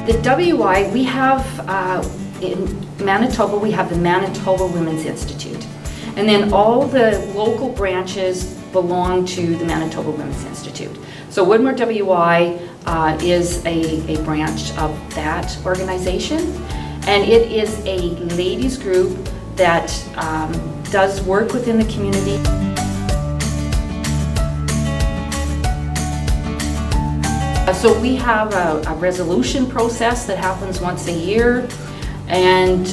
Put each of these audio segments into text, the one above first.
The WI, we have, in Manitoba, we have the Manitoba Women's Institute. And then all the local branches belong to the Manitoba Women's Institute. So Woodmore WI is a branch of that organization. And it is a ladies group that does work within the community. So we have a resolution process that happens once a year, and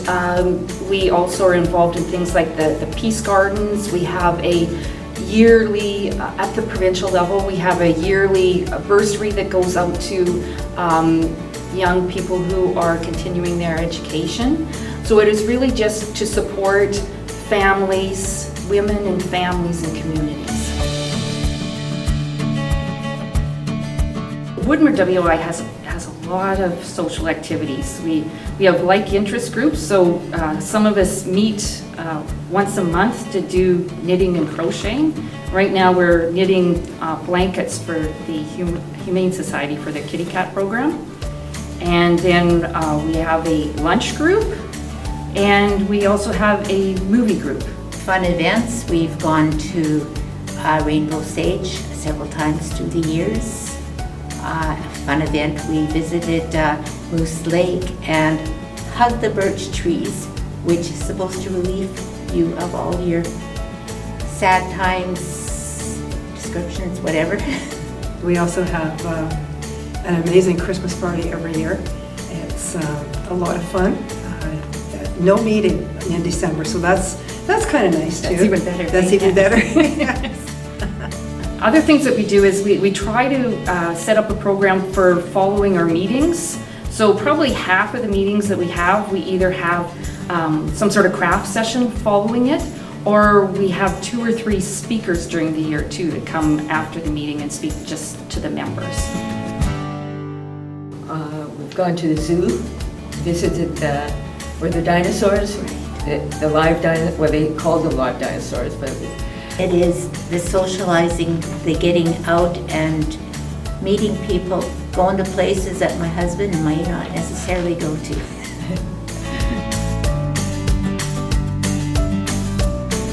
we also are involved in things like the Peace Gardens. We have a yearly, at the provincial level, we have a yearly bursary that goes out to young people who are continuing their education. So it is really just to support families, women and families and communities. Woodmore WI has a lot of social activities. We have like interest groups, so some of us meet once a month to do knitting and crocheting. Right now we're knitting blankets for the Humane Society for their kitty cat program. And then we have a lunch group, and we also have a movie group. Fun events, we've gone to Rainbow Sage several times through the years. A fun event, we visited Moose Lake and hugged the birch trees, which is supposed to relieve you of all your sad times, descriptions, whatever. We also have an amazing Christmas party every year. It's a lot of fun. No meeting in December, so that's kind of nice too. That's even better. That's even better. Yes. Other things that we do is we try to set up a program for following our meetings. So probably half of the meetings that we either have some sort of craft session following it, or we have 2 or 3 speakers during the year too that come after the meeting and speak just to the members. We've gone to the zoo, visited where the dinosaurs, the live dinosaurs, well, they called them live dinosaurs, but It is the socializing, the getting out and meeting people, going to places that my husband might not necessarily go to.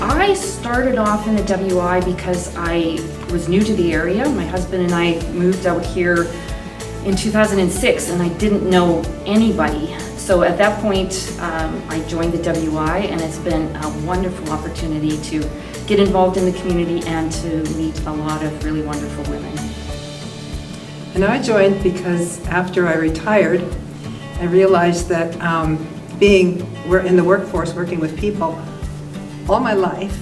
I started off in the WI because I was new to the area. My husband and I moved out here in 2006, and I didn't know anybody. So at that point, I joined the WI, and it's been a wonderful opportunity to get involved in the community and to meet a lot of really wonderful women. And I joined because after I retired, I realized that we're in the workforce, working with people all my life,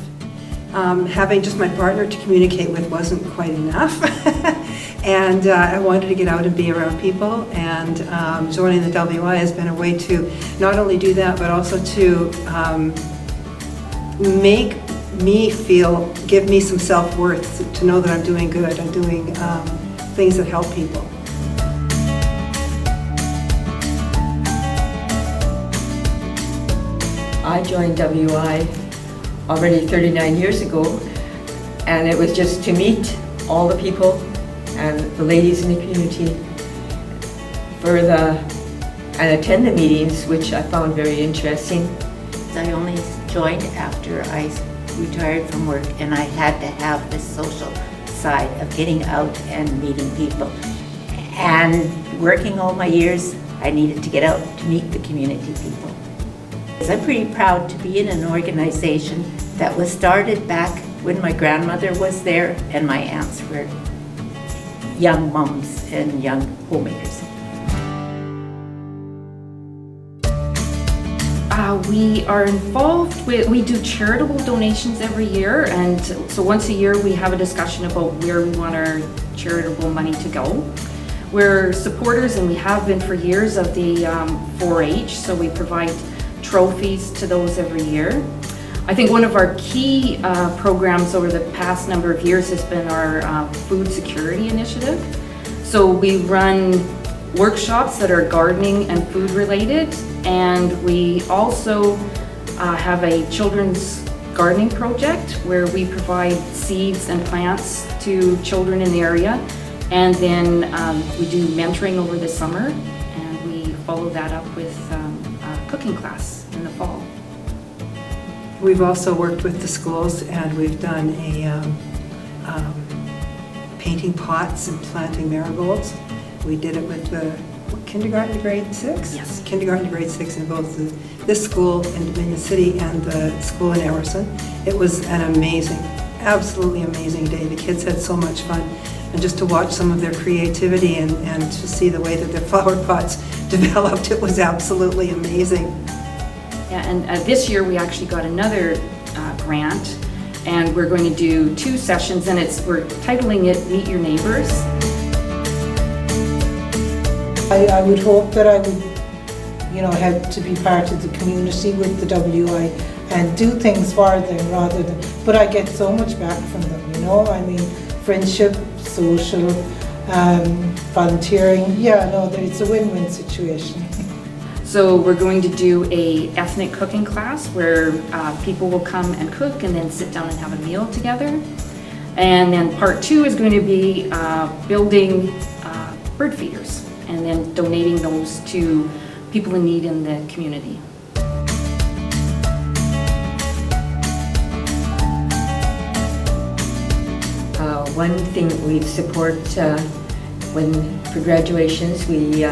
having just my partner to communicate with wasn't quite enough. And I wanted to get out and be around people, and joining the WI has been a way to not only do that, but also to make me give me some self-worth, to know that I'm doing good, I'm doing things that help people. I joined WI already 39 years ago, and it was just to meet all the people and the ladies in the community and attend the meetings, which I found very interesting. I only joined after I retired from work, and I had to have this social side of getting out and meeting people. And working all my years, I needed to get out to meet the community people. I'm pretty proud to be in an organization that was started back when my grandmother was there and my aunts were young mums and young homemakers. We are involved we do charitable donations every year, and so once a year we have a discussion about where we want our charitable money to go. We're supporters, and we have been for years, of the 4-H, so we provide trophies to those every year. I think one of our key programs over the past number of years has been our food security initiative. So we run workshops that are gardening and food related, and we also have a children's gardening project where we provide seeds and plants to children in the area, and then we do mentoring over the summer, and we follow that up with a cooking class in the fall. We've also worked with the schools, and we've done a painting pots and planting marigolds. We did it with the kindergarten to grade 6? Yes. Kindergarten to grade 6 in both this school in Dominion City and the school in Emerson. It was an amazing, absolutely amazing day. The kids had so much fun. And just to watch some of their creativity and to see the way that their flower pots developed, it was absolutely amazing. Yeah, and this year we actually got another grant, and we're going to do 2 sessions, and we're titling it Meet Your Neighbors. I would hope that I would, help to be part of the community with the WI and do things for them rather than, but I get so much back from them, I mean, friendship, social, volunteering, it's a win-win situation. So we're going to do a ethnic cooking class where people will come and cook and then sit down and have a meal together. And then part 2 is going to be building bird feeders and then donating those to people in need in the community. One thing we support for graduations, we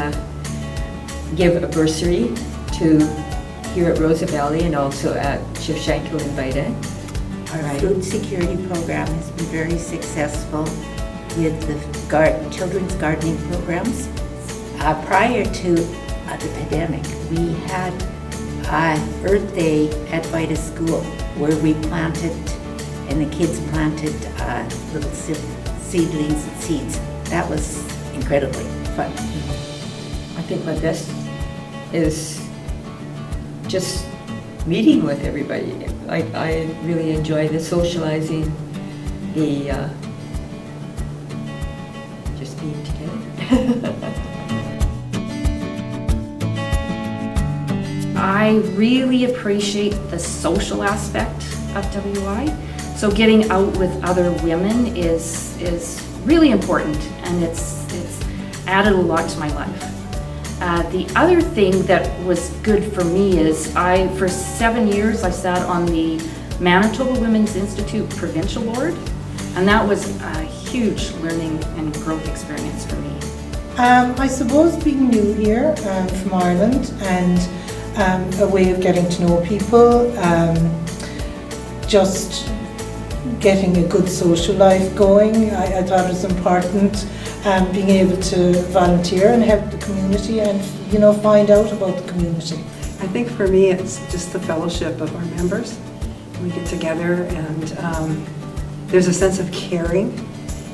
give a bursary to here at Rosa Valley and also at Shevchenko and Vida. Our food security program has been very successful with the children's gardening programs. Prior to the pandemic, we had Earth Day at Vida School where we planted, and the kids planted little seedlings and seeds. That was incredibly fun. I think my best is just meeting with everybody. I really enjoy the socializing, the just being together. I really appreciate the social aspect of WI. So getting out with other women is really important, and it's added a lot to my life. The other thing that was good for me is for 7 years, I sat on the Manitoba Women's Institute Provincial Board, and that was a huge learning and growth experience for me. I suppose being new here from Ireland and a way of getting to know people, just getting a good social life going, I thought it was important. Being able to volunteer and help the community and, find out about the community. I think for me, it's just the fellowship of our members. We get together and there's a sense of caring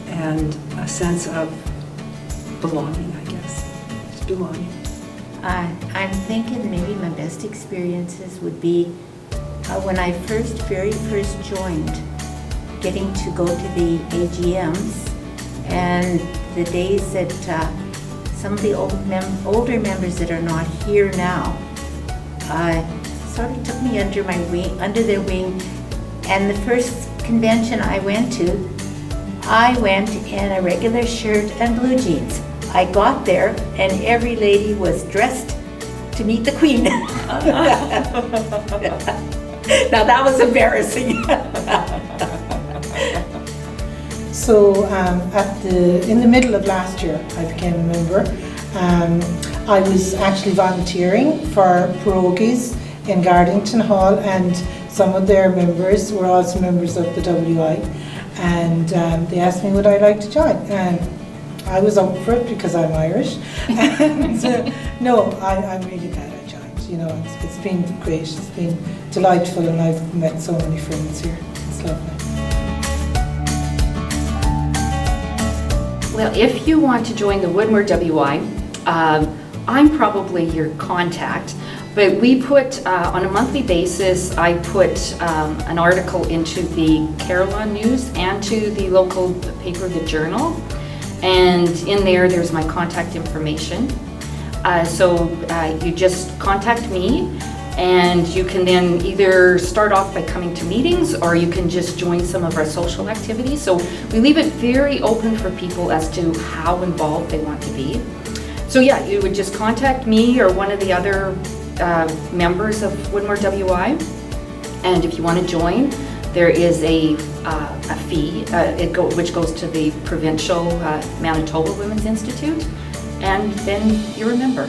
and a sense of belonging, I guess. Just belonging. I'm thinking maybe my best experiences would be when I very first joined, getting to go to the AGMs and the days that some of the older members that are not here now sort of took me under their wing. And the first convention I went in a regular shirt and blue jeans. I got there and every lady was dressed to meet the Queen. Now that was embarrassing. So in the middle of last year, I became a member. I was actually volunteering for pierogies in Gardington Hall, and some of their members were also members of the WI, and they asked me would I like to join, and I was up for it because I'm Irish. And no, I'm really glad I joined. It's been great. It's been delightful, and I've met so many friends here. It's lovely. Well, if you want to join the Woodmore WI, I'm probably your contact, but we put, on a monthly basis, I put an article into the Carillon News and to the local paper, The Journal, and in there's my contact information. So you just contact me, and you can then either start off by coming to meetings, or you can just join some of our social activities. So we leave it very open for people as to how involved they want to be. So yeah, you would just contact me or one of the other members of Woodmore WI. And if you want to join, there is a fee which goes to the provincial Manitoba Women's Institute. And then you're a member.